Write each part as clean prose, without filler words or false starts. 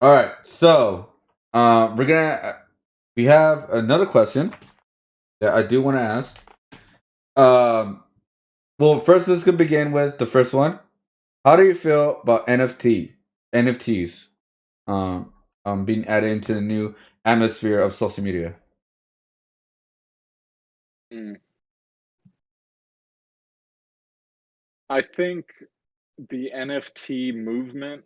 All right, so we have another question that I do want to ask. Um, well, first let's begin with the first one. How do you feel about NFTs, um, being added into the new atmosphere of social media? Mm. I think the NFT movement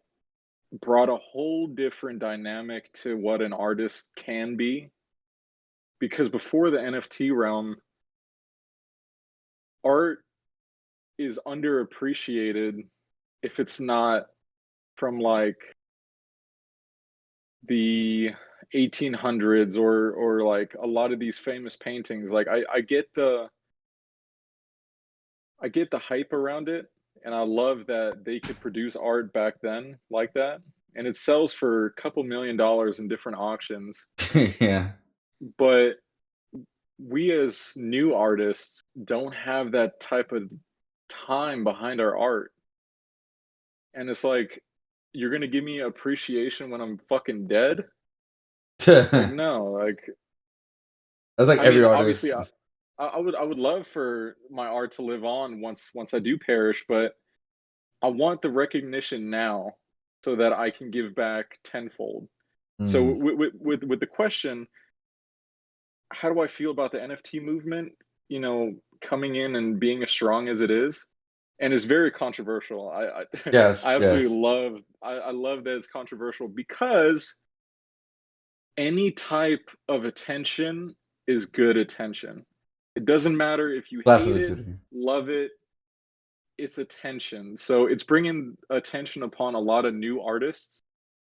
brought a whole different dynamic to what an artist can be. Because before the NFT realm, art is underappreciated if it's not from like the 1800s or like a lot of these famous paintings. Like I get the hype around it, and I love that they could produce art back then like that, and it sells for a couple $1 million in different auctions. Yeah, But we as new artists don't have that type of time behind our art, and it's like, you're gonna give me appreciation when I'm fucking dead? Like, that's no, like, like I every mean, obviously, artist. I would love for my art to live on once I do perish, but I want the recognition now so that I can give back tenfold. So Mm. with the question, how do I feel about the NFT movement? Coming in and being as strong as it is, and it's very controversial. I Yes, absolutely yes. love. I love that it's controversial because any type of attention is good attention. It doesn't matter if you hate it, Blasphemy. love it, it's attention. So it's bringing attention upon a lot of new artists.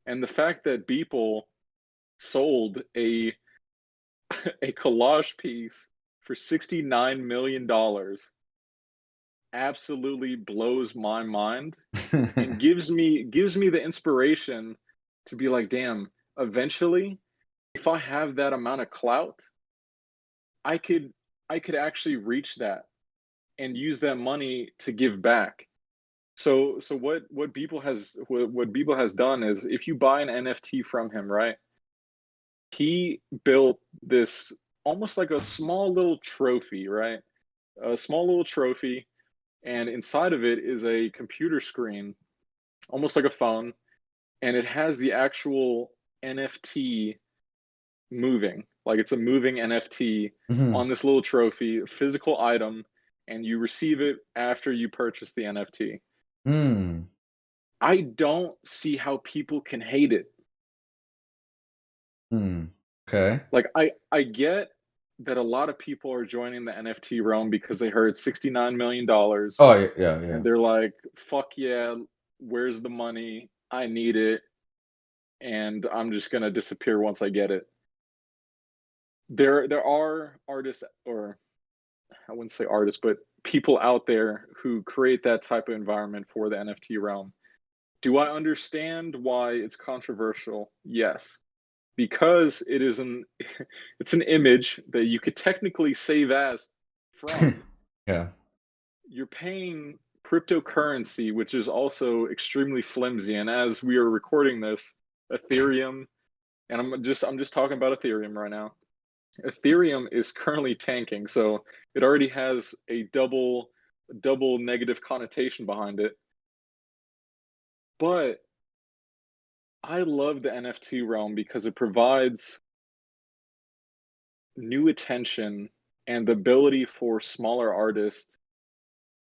And the fact that Beeple sold a a collage piece for $69 million absolutely blows my mind and gives me the inspiration to be like, damn, eventually, if I have that amount of clout, I could I could actually reach that and use that money to give back. So what Beeple has done is, if you buy an NFT from him, right? He built this almost like a small little trophy, right? A small little trophy, and inside of it is a computer screen, almost like a phone, and it has the actual NFT moving. Like, it's a moving NFT Mhm. on this little trophy, physical item, and you receive it after you purchase the NFT. Mm. I don't see how people can hate it. Mm. Okay. Like, I get that a lot of people are joining the NFT realm because they heard $69 million Oh yeah, yeah. and they're like, "Fuck yeah, where's the money? I need it, and I'm just gonna disappear once I get it." There are artists, or I wouldn't say artists, but people out there who create that type of environment for the NFT realm. Do I understand why it's controversial? Yes, because it is an it's an image that you could technically save as from. Yeah. You're paying cryptocurrency, which is also extremely flimsy. And as we are recording this, Ethereum, and I'm just talking about Ethereum right now. Ethereum is currently tanking, so it already has a double negative connotation behind it. But I love the NFT realm because it provides new attention and the ability for smaller artists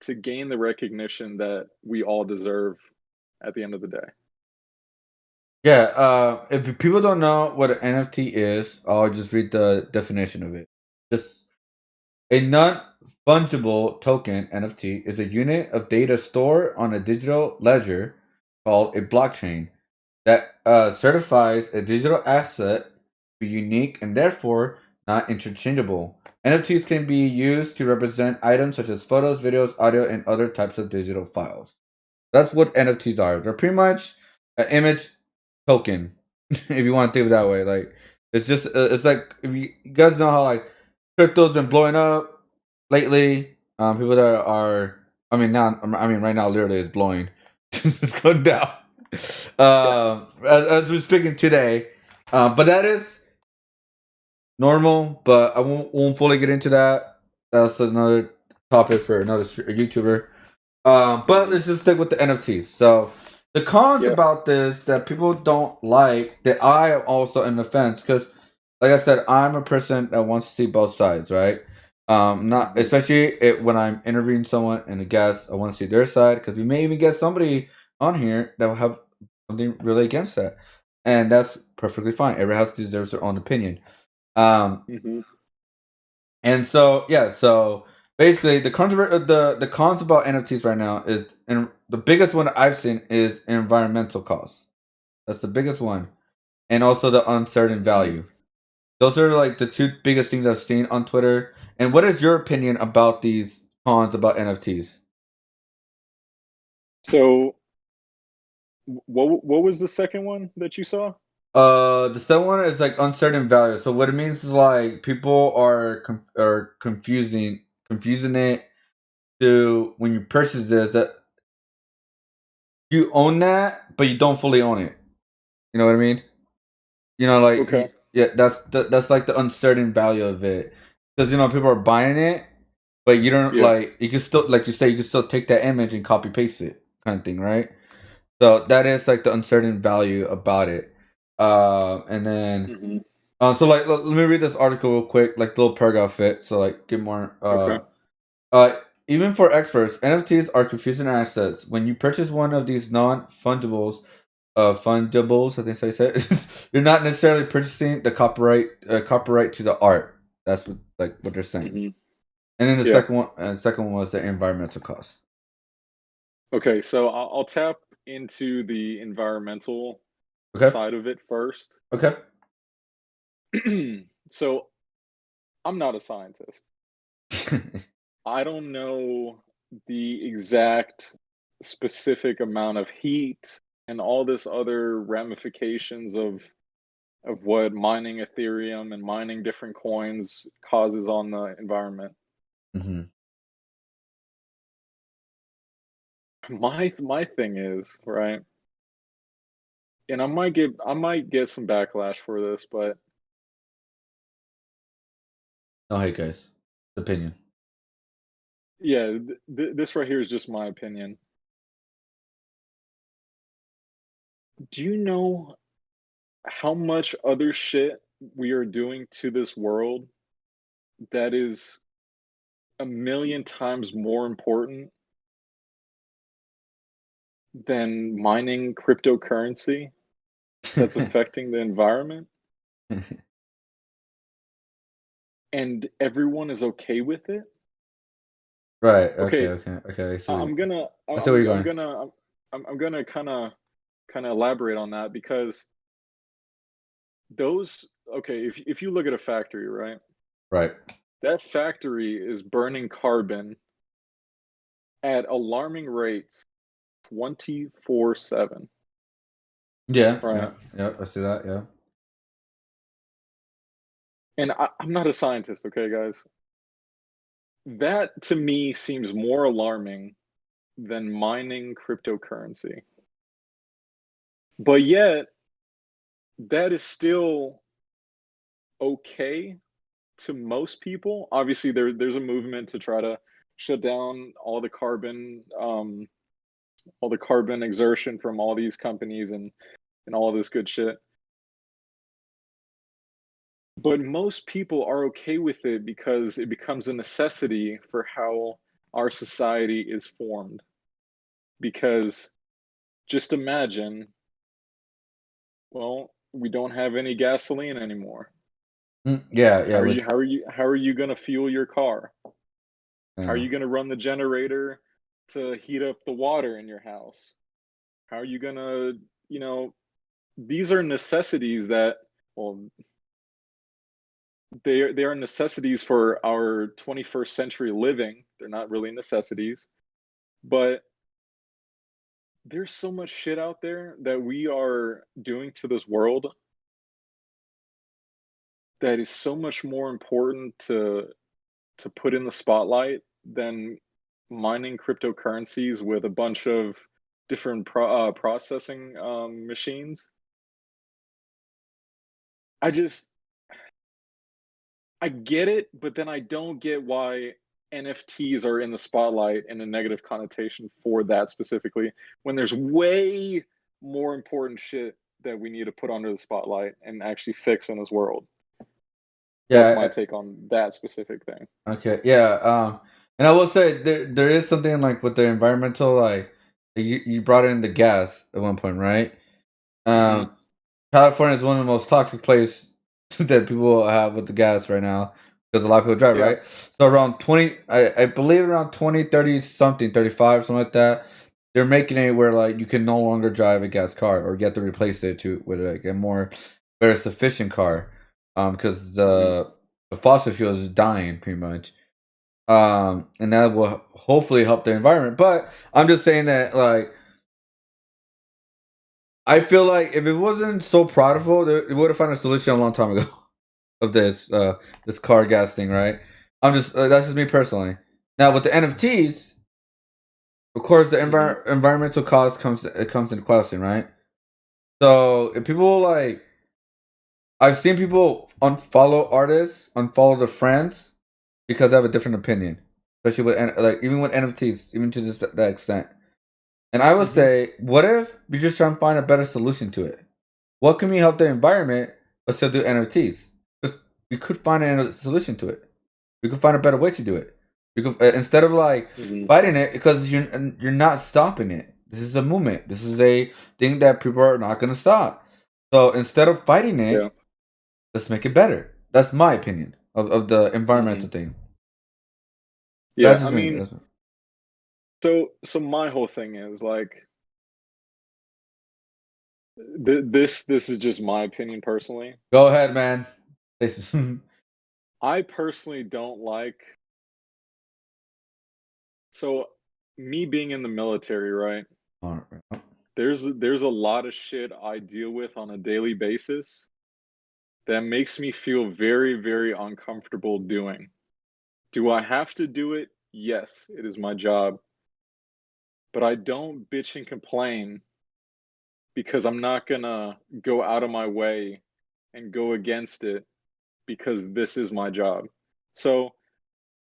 to gain the recognition that we all deserve at the end of the day. Yeah, if people don't know what an NFT is, I'll just read the definition of it. Just a non-fungible token (NFT) is a unit of data stored on a digital ledger called a blockchain that certifies a digital asset to be unique and therefore not interchangeable. NFTs can be used to represent items such as photos, videos, audio, and other types of digital files. That's what NFTs are. They're pretty much an image token, if you want to think of it that way. Like it's just it's like if you guys know how like crypto's been blowing up lately. People that are I mean now I mean right now literally it's blowing. It's going down. as we're speaking today. But that is normal. But I won't fully get into that. That's another topic for another YouTuber. But Hmm. let's just stick with the NFTs. So the cons Yes. about this that people don't like, that I am also in the fence, because like I said, I'm a person that wants to see both sides, right? Not Hmm. especially when I'm interviewing someone and a guest, I want to see their side, because we may even get somebody on here that will have something really against that, and that's perfectly fine. Every house deserves their own opinion. Um, Hmm. and so yeah, so basically the cons about NFTs right now is, and the biggest one I've seen is environmental costs. That's the biggest one, and also the uncertain Hmm. value. Those are like the two biggest things I've seen on Twitter. And what is your opinion about these cons about NFTs? So, what was the second one that you saw? The second one is like uncertain value. So what it means is like people are confusing it to, when you purchase this, that you own that, but you don't fully own it. You know what I mean? You know, like Okay. yeah, that's like the uncertain value of it, because people are buying it, but you don't, Yeah. like, you can still, like you say, you can still take that image and copy paste it, kind of thing, right? So that is like the uncertain value about it. And then Hmm. so like let me read this article real quick, like the little paragraph fit, so like get more. Okay. Even for experts, NFTs are confusing assets. When you purchase one of these non-fungibles, I think I said, you're not necessarily purchasing the copyright to the art. That's what they're saying. Hmm. And then Yeah. the second one was the environmental cost. Okay. So I'll tap into the environmental Okay. side of it first. Okay. So I'm not a scientist. I don't know the exact specific amount of heat and all this other ramifications of what mining Ethereum and mining different coins causes on the environment. Hmm. My thing is, right, and I might get some backlash for this, but Oh, hey guys, opinion. yeah, this right here is just my opinion. Do you know how much other shit we are doing to this world that is a million times more important than mining cryptocurrency that's affecting the environment, and everyone is okay with it? Right. Okay. Okay, Okay. Okay. I'm gonna I see where you're I'm going. gonna I'm gonna kind of elaborate on that because those okay, if you look at a factory, right? Right. That factory is burning carbon at alarming rates 24/7, Yeah. right? Yeah. Yeah. I see that. Yeah. And I'm not a scientist, okay, guys? That to me seems more alarming than mining cryptocurrency. But yet, that is still okay to most people. Obviously, there's a movement to try to shut down all the carbon exertion from all these companies and all this good shit. But most people are okay with it because it becomes a necessity for how our society is formed. Because just imagine, well, we don't have any gasoline anymore. Yeah. Yeah. Which. How are you going to fuel your car? How are Yeah. you going to run the generator to heat up the water in your house? How are you going to, you know, these are necessities that, well, they are necessities for our 21st century living. They're not really necessities, but there's so much shit out there that we are doing to this world that is so much more important to put in the spotlight than mining cryptocurrencies with a bunch of different processing machines. I just I get it, but then I don't get why NFTs are in the spotlight and a negative connotation for that specifically when there's way more important shit that we need to put under the spotlight and actually fix in this world. That's my Yeah. take on that specific thing. Okay. Yeah. And I will say there is something like with the environmental, like you brought in the gas at one point, right? Mhm. Um, California is one of the most toxic places that people have with the gas right now because a lot of people drive, Yeah. right? So around 20, I believe around 20, 30 something, 35, something like that. They're making it where like you can no longer drive a gas car or you have to replace it to with like a more better sufficient car. Because Mhm. the fossil fuel is dying pretty much. And that will hopefully help the environment. But I'm just saying that like I feel like if it wasn't so prideful, it would have found a solution a long time ago of this car gas thing, right? I'm just that's just me personally. Now with the NFTs, of course, the Mhm. environmental cost comes into question, right? So if people like, I've seen people unfollow artists, unfollow their friends because they have a different opinion, especially with like even with NFTs, even to this that extent. And I would Mhm. say, what if we just try and find a better solution to it? What can we help the environment but still do NFTs? Because we could find a solution to it. We could find a better way to do it. We could instead of like Mhm. fighting it because you're not stopping it. This is a movement. This is a thing that people are not going to stop. So instead of fighting Yeah. it, let's make it better. That's my opinion of the Mhm. environmental thing. Yeah. That's I just me. mean, so my whole thing is like this is just my opinion personally. Go ahead, man. I personally don't like so me being in the military, right? All right. There's a lot of shit I deal with on a daily basis that makes me feel very, very uncomfortable doing. Do I have to do it? Yes, it is my job. But I don't bitch and complain because I'm not gonna go out of my way and go against it because this is my job. So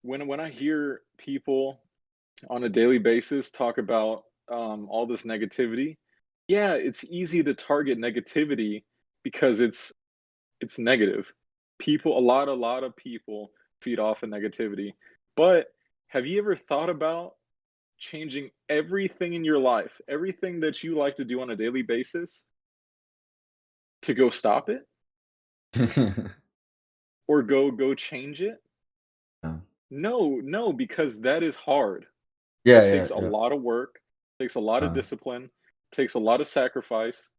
when I hear people on a daily basis talk about all this negativity, yeah, it's easy to target negativity because it's negative. People, a lot of people feed off of negativity. But have you ever thought about changing everything in your life, everything that you like to do on a daily basis to go stop it or go change it? Yeah, No, no, because that is hard. That yeah, takes a yeah. lot of work, takes a lot of Uh, discipline, takes a lot of sacrifice.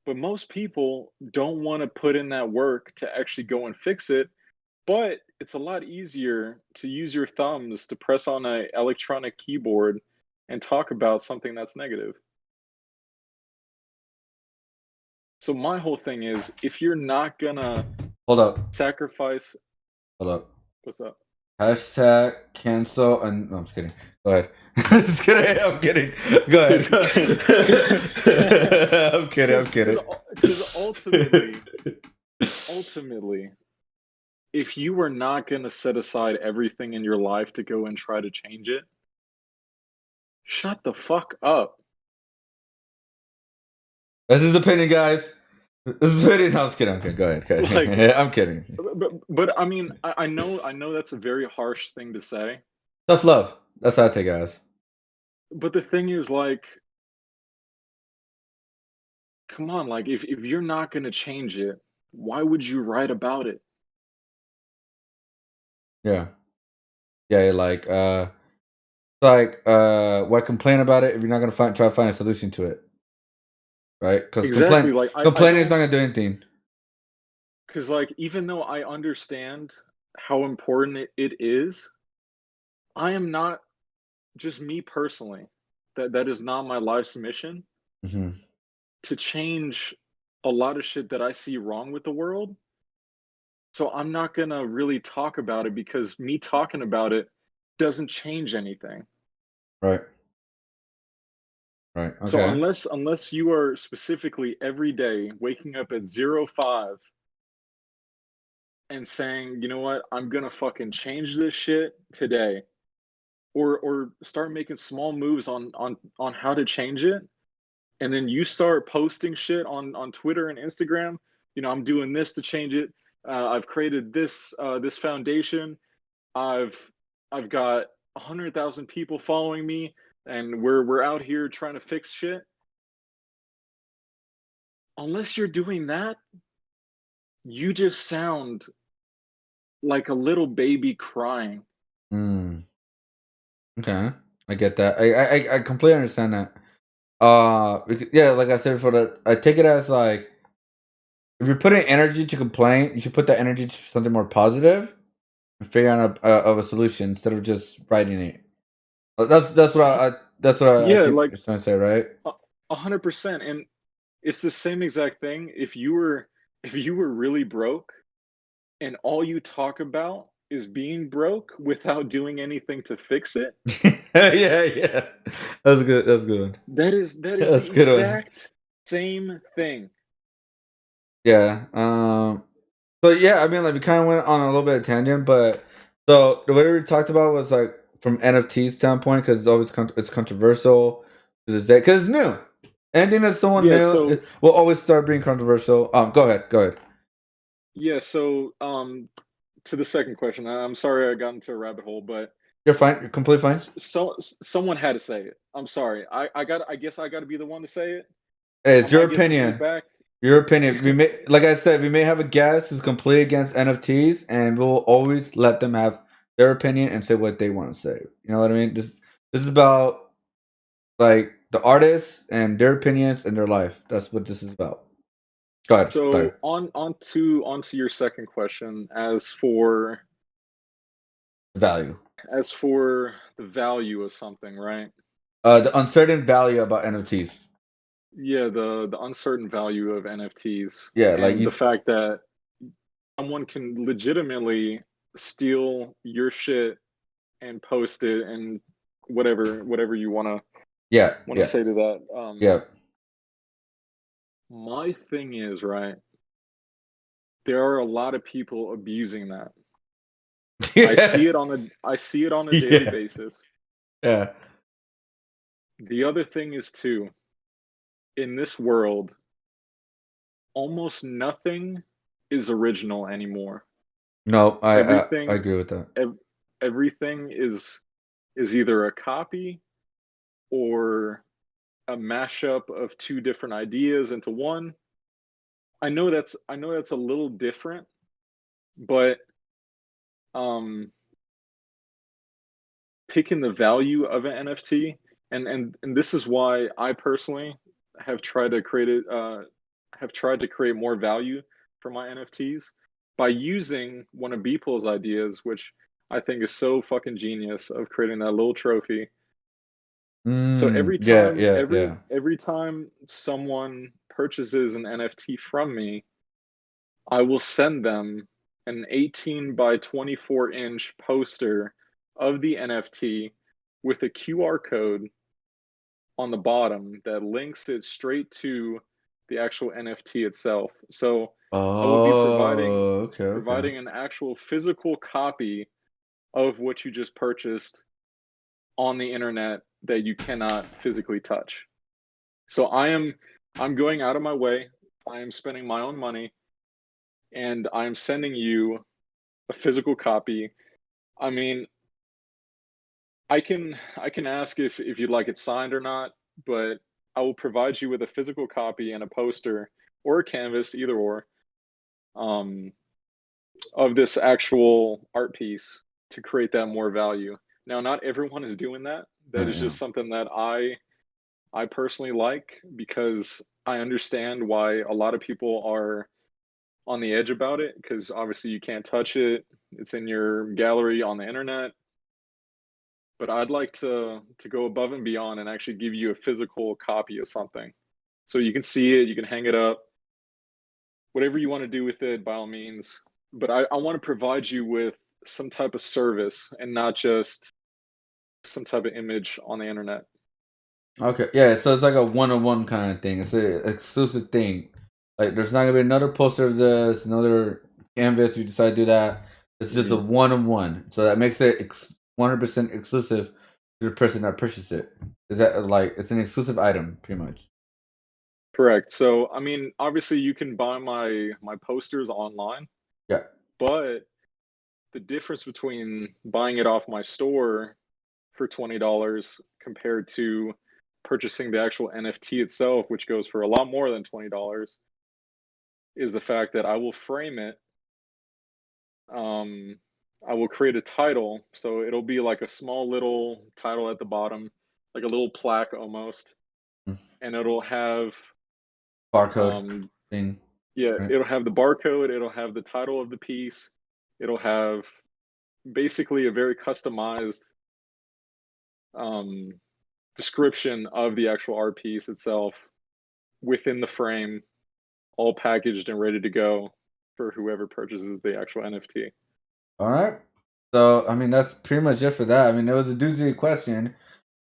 But most people don't want to put in that work to actually go and fix it. But it's a lot easier to use your thumbs to press on a electronic keyboard and talk about something that's negative. So my whole thing is if you're not gonna hold up. sacrifice Hold up. what's up? Hashtag cancel and no, I'm just kidding. Go ahead. just kidding. I'm kidding. Go ahead. Because I'm kidding. I'm kidding. because ultimately, if you were not gonna set aside everything in your life to go and try to change it, shut the fuck up. This is opinion, guys. This is opinion. No, I'm just kidding. I'm kidding. Go ahead. Go Like, ahead. I'm kidding. but I mean, I know that's a very harsh thing to say, Tough love. That's how I take it, guys. but the thing is, like, come on, like, if you're not gonna change it, why would you write about it? Yeah. Yeah. Why complain about it if you're not gonna try to find a solution to it, right? Because Exactly, like, I complaining is not don't, gonna do anything. because like, even though I understand how important it is, I am not just me personally. That is not my life's mission Hmm. to change a lot of shit that I see wrong with the world. So I'm not gonna really talk about it because me talking about it doesn't change anything. Right. Right. So Okay. unless you are specifically every day waking up at 05 and saying, you know what, I'm gonna fucking change this shit today, or start making small moves on how to change it, and then you start posting shit on Twitter and Instagram. You know, I'm doing this to change it. I've created this foundation. I've I've got 100,000 people following me, and we're out here trying to fix shit. Unless you're doing that, you just sound like a little baby crying. Mm, okay. I get that. I completely understand that. Yeah, like I said before, that I take it as like if you're putting energy to complain, you should put that energy to something more positive and figure out of a solution instead of just writing it. That's what Uh, I Yeah, think like you're trying to say, right? 100%. And it's the same exact thing. If you were really broke and all you talk about is being broke without doing anything to fix it, Yeah, yeah. That's good. That's a good one. that is That's the a good one. exact same thing. Yeah. So yeah, I mean, like we kind of went on a little bit of tangent, but so the way we talked about was like from NFT standpoint because it's always it's controversial to this day because it's new. Anything that's someone Yeah, new so will always start being controversial. Go ahead. Go ahead. yeah, so to the second question, I'm sorry I got into a rabbit hole, but You're fine. You're completely fine. someone had to say it. I'm sorry. I guess I got to be the one to say it. Hey, I it's your might get some opinion. kickback. Your opinion. We may, like I said, we may have a guest who's completely against NFTs, and we'll always let them have their opinion and say what they want to say. You know what I mean? This is about like the artists and their opinions and their life. That's what this is about. Go ahead. Sorry. So onto your second question, Value. as for the value of something, right? The uncertain value about NFTs. Yeah, the uncertain value of NFTs Yeah, like and the you. fact that someone can legitimately steal your shit and post it and whatever you Yeah, wanna yeah, say to that. yeah, My thing is, right, there are a lot of people abusing that. yeah, I see it on a daily yeah, basis. yeah. The other thing is too, in this world, almost nothing is original anymore. No, I Everything agree with that. ev- everything is either a copy or a mashup of two different ideas into one. I know that's a little different, but um picking the value of an NFT, and this is why I personally have tried to create it have tried to create more value for my NFTs by using one of Beeple's ideas, which I think is so fucking genius of creating that little trophy. So Mm, yeah, yeah, yeah. every time someone purchases an NFT from me, I will send them an 18 by 24-inch poster of the NFT with a QR code on the bottom that links it straight to the actual NFT itself. So I will be Oh, okay, okay. providing an actual physical copy of what you just purchased on the internet that you cannot physically touch. So I'm going out of my way. I am spending my own money and I'm sending you a physical copy. I mean, I can ask if you'd like it signed or not, but I will provide you with a physical copy and a poster or a canvas, either or, um, of this actual art piece to create that more value. Now, not everyone is doing that. That Yeah, is yeah. just something that I personally like because I understand why a lot of people are on the edge about it because obviously you can't touch it. It's in your gallery on the internet. But I'd like to go above and beyond and actually give you a physical copy of something. So you can see it, you can hang it up, whatever you want to do with it, by all means. But I want to provide you with some type of service and not just some type of image on the internet. Okay, yeah. So it's like a one-on-one kind of thing. It's an exclusive thing. Like, there's not gonna be another poster of this, another canvas. You decide to do that. It's just a one-on-one. So that makes it 100% exclusive to the person that purchased it. Is that like it's an exclusive item, pretty much? Correct. So, I mean, obviously you can buy my posters online, Yeah. but the difference between buying it off my store for $20 compared to purchasing the actual NFT itself, which goes for a lot more than $20, is the fact that I will frame it. Um, I will create a title, so it'll be like a small little title at the bottom, like a little plaque almost, Mm. and it'll have Barcode um, thing. yeah, Right. it'll have the barcode, it'll have the title of the piece, it'll have basically a very customized um, description of the actual art piece itself within the frame, all packaged and ready to go for whoever purchases the actual NFT. All right. So I mean that's pretty much it for that. I mean it was a doozy question.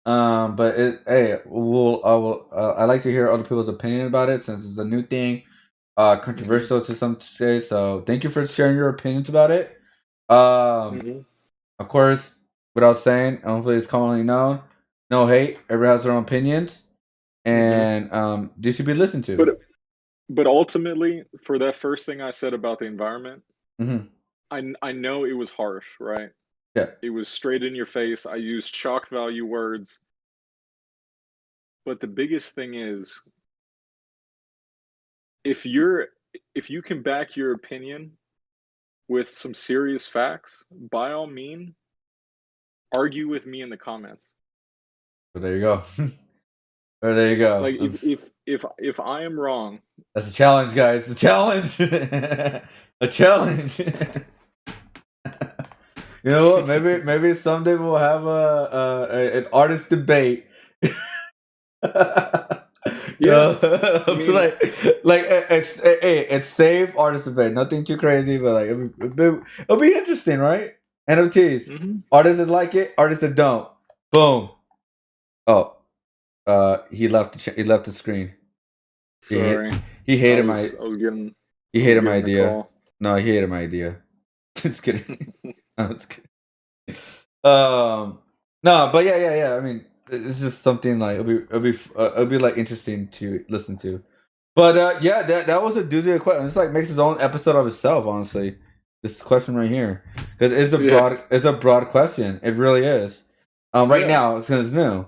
But hey, I like to hear other people's opinion about it since it's a new thing, Hmm. controversial to some say. So thank you for sharing your opinions about it. Um, Hmm. of course, without saying, hopefully it's commonly known. No hate. Everyone has their own opinions, Hmm. and they should be listened to. But ultimately, for that first thing I said about the environment, Hmm. I know it was harsh, right? Yeah. It was straight in your face. I used shock value words, but the biggest thing is if you're if you can back your opinion with some serious facts, by all means, argue with me in the comments. So there you go. Or there you go. Like if I am wrong, That's a challenge, guys. A challenge. A challenge. You know what? Maybe someday we'll have an artist debate. You yeah, know, I mean, it's safe artist debate. Nothing too crazy, but like it'll be interesting, right? NFTs. mhm. Artists that like it, artists that don't. Boom. Oh, he left the screen. He hate, Sorry, he I hated my was I was getting he I was hated my getting a idea. call. No, he hated my idea. Just kidding. I'm just kidding. Um, no, but yeah. I mean, it's just something like it'll be like interesting to listen to. But yeah, that was a doozy of question. It's like makes its own episode of itself, honestly. This question right here, because Yes, it's a broad question. It really is. Right yeah, now, since it's new.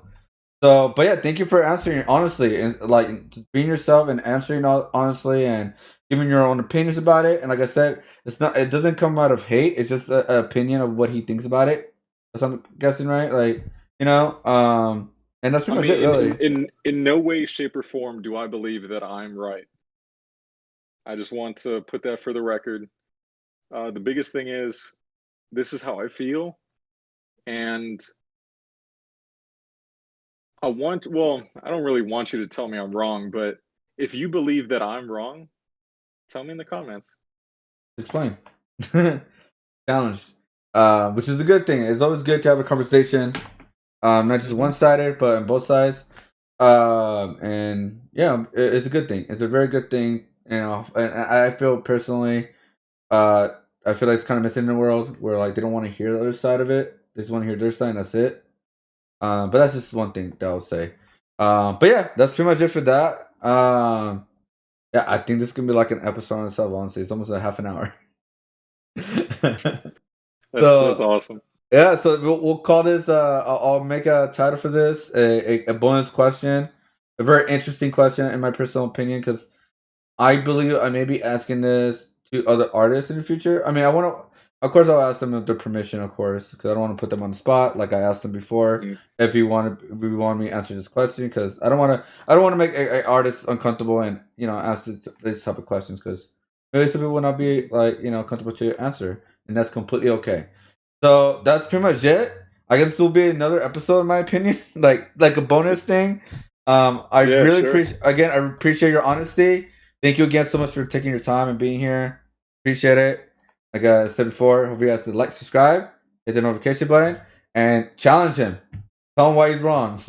So, but yeah, thank you for answering honestly and like just being yourself and answering honestly and giving your own opinions about it. And like I said, it doesn't come out of hate. It's just an opinion of what he thinks about it. That's I'm guessing, right? Like and that's I pretty much mean, it, really. in no way, shape, or form do I believe that I'm right. I just want to put that for the record. The biggest thing is this is how I feel, and I don't really want you to tell me I'm wrong, but if you believe that I'm wrong, tell me in the comments. Explain. Challenge, which is a good thing. It's always good to have a conversation, not just Hmm. one sided, but on both sides. And yeah, it's a good thing. It's a very good thing. You know, and I feel personally, uh, I feel like it's kind of missing in the world where like they don't want to hear the other side of it. They just want to hear their side, and that's it. But that's just one thing that I'll say. But yeah, that's pretty much it for that. Yeah, I think this can be like an episode on itself. Honestly, it's almost a half an hour. That's So awesome. yeah, so we'll call this. I'll make a title for this, a bonus question, a very interesting question in my personal opinion, because I believe I may be asking this to other artists in the future. I mean, I want to, of course, I'll ask them their permission, of course, because I don't want to put them on the spot. Like I asked them before, Mm. if you want me to answer this question, because I don't want to make a artist uncomfortable and ask this type of questions, because maybe some people will not be Mhm. like comfortable to answer, and that's completely okay. So that's pretty much it. I guess this will be another episode, in my opinion, like a bonus thing. I Yeah, really sure. appreciate again. I appreciate your honesty. Thank you again so much for taking your time and being here. Appreciate it. Like I said before, hope you guys to like, subscribe, hit the notification button, and challenge him. Tell him why he's wrong.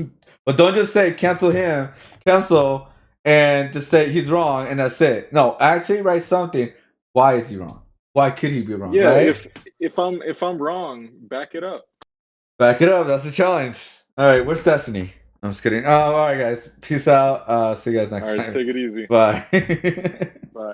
But don't just say cancel him, cancel, and just say he's wrong, and that's it. No, actually write something. Why is he wrong? Why could he be wrong? Yeah, Right? if I'm wrong, back it up. Back it up. That's the challenge. All right, where's Destiny? I'm just kidding. All right, guys. Peace out. See you guys next All right, time. take it easy. Bye. Bye.